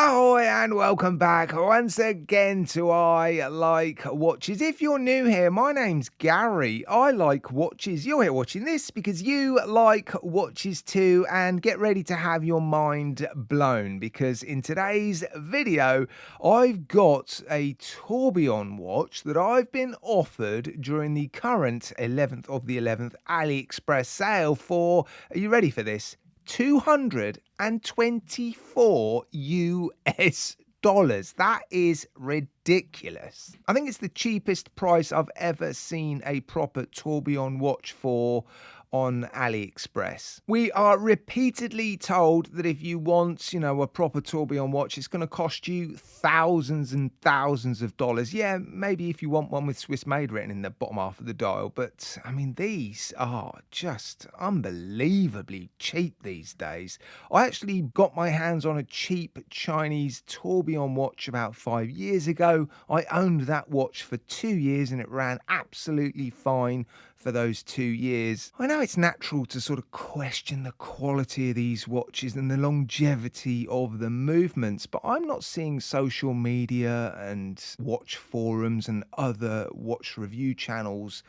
Ahoy and welcome back once again to I Like Watches. If you're new here, my name's Gary. I like watches. You're here watching this because you like watches too, and get ready to have your mind blown because in today's video, I've got a Tourbillon watch that I've been offered during the current 11th of the 11th AliExpress sale for, are you ready for this? $224. That is ridiculous. I think it's the cheapest price I've ever seen a proper Tourbillon watch for on AliExpress. We are repeatedly told that if you want, a proper Tourbillon watch, it's going to cost you thousands and thousands of dollars. Yeah, maybe if you want one with Swiss made written in the bottom half of the dial, but I mean, these are just unbelievably cheap these days. I actually got my hands on a cheap Chinese Tourbillon watch about 5 years ago. I owned that watch for 2 years and it ran absolutely fine for those 2 years. I know it's natural to sort of question the quality of these watches and the longevity of the movements, but I'm not seeing social media and watch forums and other watch review channels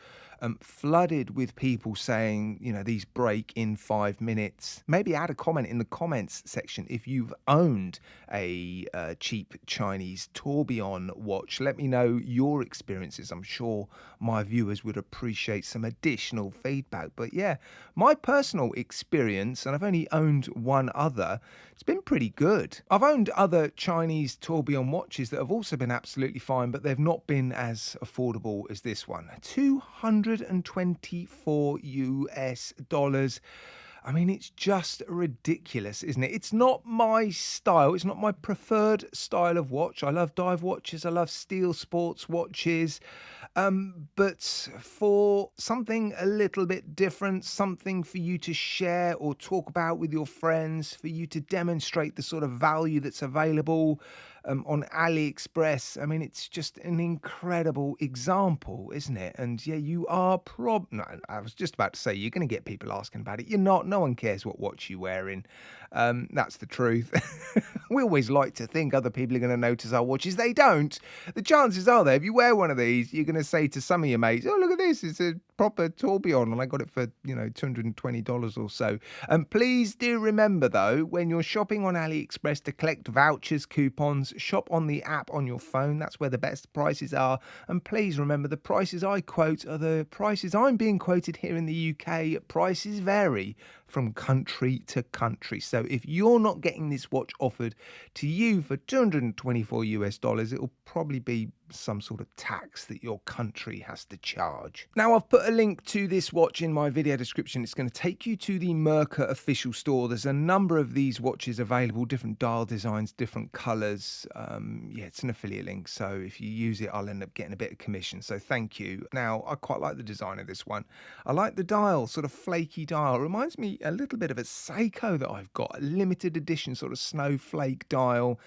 flooded with people saying, these break in 5 minutes. Maybe add a comment in the comments section if you've owned a cheap Chinese Tourbillon watch. Let me know your experiences. I'm sure my viewers would appreciate some additional feedback. But yeah, my personal experience, and I've only owned one other, it's been pretty good. I've owned other Chinese Tourbillon watches that have also been absolutely fine, but they've not been as affordable as this one. $224. I mean, it's just ridiculous, isn't it? It's not my style. It's not my preferred style of watch. I love dive watches. I love steel sports watches. But for something a little bit different, something for you to share or talk about with your friends, for you to demonstrate the sort of value that's available on AliExpress. I mean, it's just an incredible example, isn't it? And yeah, you are no, I was just about to say you're going to get people asking about it. You're not. No one cares what watch you're wearing. That's the truth. We always like to think other people are going to notice our watches. They don't. The chances are there, if you wear one of these, you're going to say to some of your mates, "Oh, look at this. It's a proper Tourbillon, and I got it for, $220 or so." And please do remember, though, when you're shopping on AliExpress to collect vouchers, coupons, shop on the app on your phone. That's where the best prices are. And please remember, the prices I quote are the prices I'm being quoted here in the UK. Prices vary from country to country. So if you're not getting this watch offered to you for $224, it'll probably be some sort of tax that your country has to charge. Now, I've put a link to this watch in my video description. It's going to take you to the Merkur official store. There's a number of these watches available, different dial designs, different colors. Yeah, it's an affiliate link, so if you use it, I'll end up getting a bit of commission, so thank you. Now, I quite like the design of this one. I like the dial, sort of flaky dial. It reminds me a little bit of a Seiko that I've got, a limited edition sort of snowflake dial.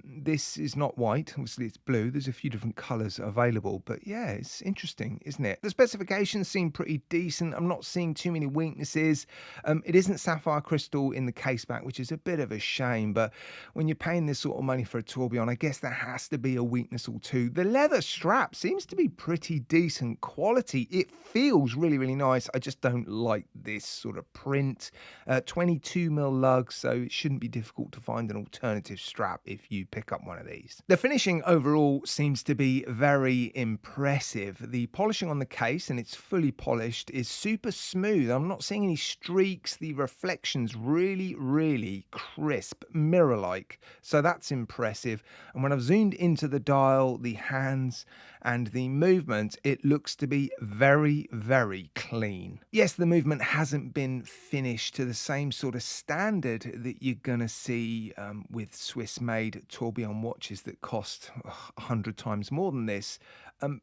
This is not white, obviously it's blue. There's a few different colors available, but yeah, it's interesting, isn't it? The specifications seem pretty decent. I'm not seeing too many weaknesses. It isn't sapphire crystal in the case back, which is a bit of a shame, but when you're paying this sort of money for a Tourbillon, I guess there has to be a weakness or two. The leather strap seems to be pretty decent quality. It feels really, really nice. I just don't like this sort of print. 22mm lug, so it shouldn't be difficult to find an alternative strap if you pick up one of these. The finishing overall seems to be very impressive. The polishing on the case, and it's fully polished, is super smooth. I'm not seeing any streaks. The reflections really, really crisp, mirror-like. So that's impressive. And when I've zoomed into the dial, the hands and the movement, it looks to be very, very clean. Yes, the movement hasn't been finished to the same sort of standard that you're gonna see with Swiss-made Tourbillon watches that cost 100 times more than this,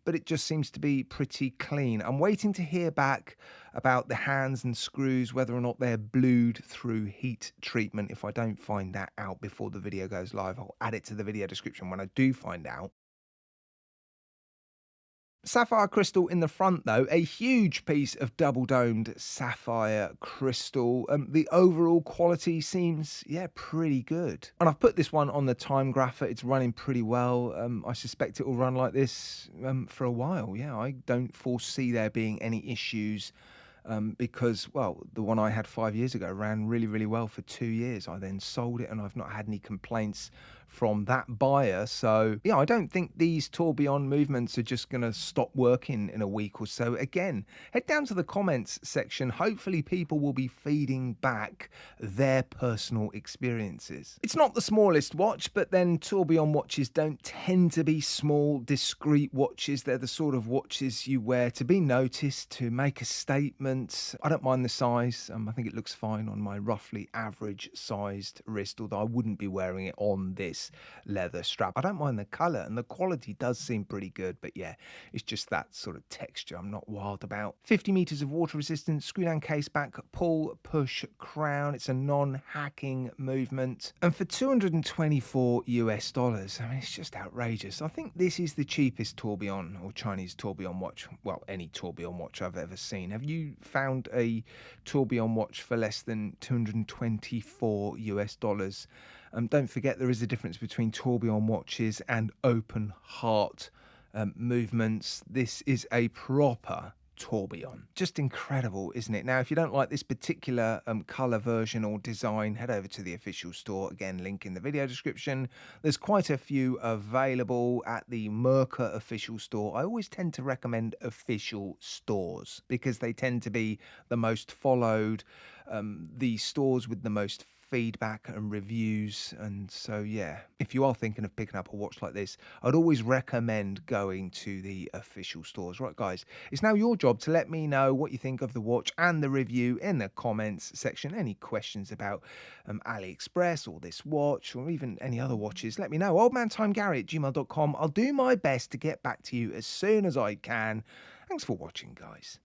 but it just seems to be pretty clean. I'm waiting to hear back about the hands and screws, whether or not they're blued through heat treatment. If I don't find that out before the video goes live, I'll add it to the video description when I do find out. Sapphire crystal in the front though, a huge piece of double domed sapphire crystal. The overall quality seems, yeah, pretty good. And I've put this one on the time grapher. It's running pretty well. I suspect it will run like this for a while. Yeah, I don't foresee there being any issues. Because, well, the one I had 5 years ago ran really, really well for 2 years. I then sold it and I've not had any complaints from that buyer. So, yeah, I don't think these Tourbillon movements are just going to stop working in a week or so. Again, head down to the comments section. Hopefully people will be feeding back their personal experiences. It's not the smallest watch, but then Tourbillon watches don't tend to be small, discreet watches. They're the sort of watches you wear to be noticed, to make a statement. I don't mind the size. I think it looks fine on my roughly average sized wrist, although I wouldn't be wearing it on this leather strap. I don't mind the color and the quality does seem pretty good, but yeah, it's just that sort of texture I'm not wild about. 50 meters of water resistance, screw down case back, pull, push, crown. It's a non-hacking movement. And for $224 US, I mean, it's just outrageous. I think this is the cheapest Tourbillon or Chinese Tourbillon watch, well, any Tourbillon watch I've ever seen. Have you found a Tourbillon watch for less than $224 US? Don't forget there is a difference between tourbillon watches and open heart movements. This is a proper tourbillon. Just incredible, isn't it? Now, if you don't like this particular color version or design, head over to the official store. Again, link in the video description. There's quite a few available at the Merkur official store. I always tend to recommend official stores because they tend to be the most followed, the stores with the most feedback and reviews. And so, yeah, if you are thinking of picking up a watch like this, I'd always recommend going to the official stores. Right, guys, it's now your job to let me know what you think of the watch and the review in the comments section. Any questions about AliExpress or this watch or even any other watches, let me know. oldmantimegary@gmail.com. I'll do my best to get back to you as soon as I can. Thanks for watching, guys.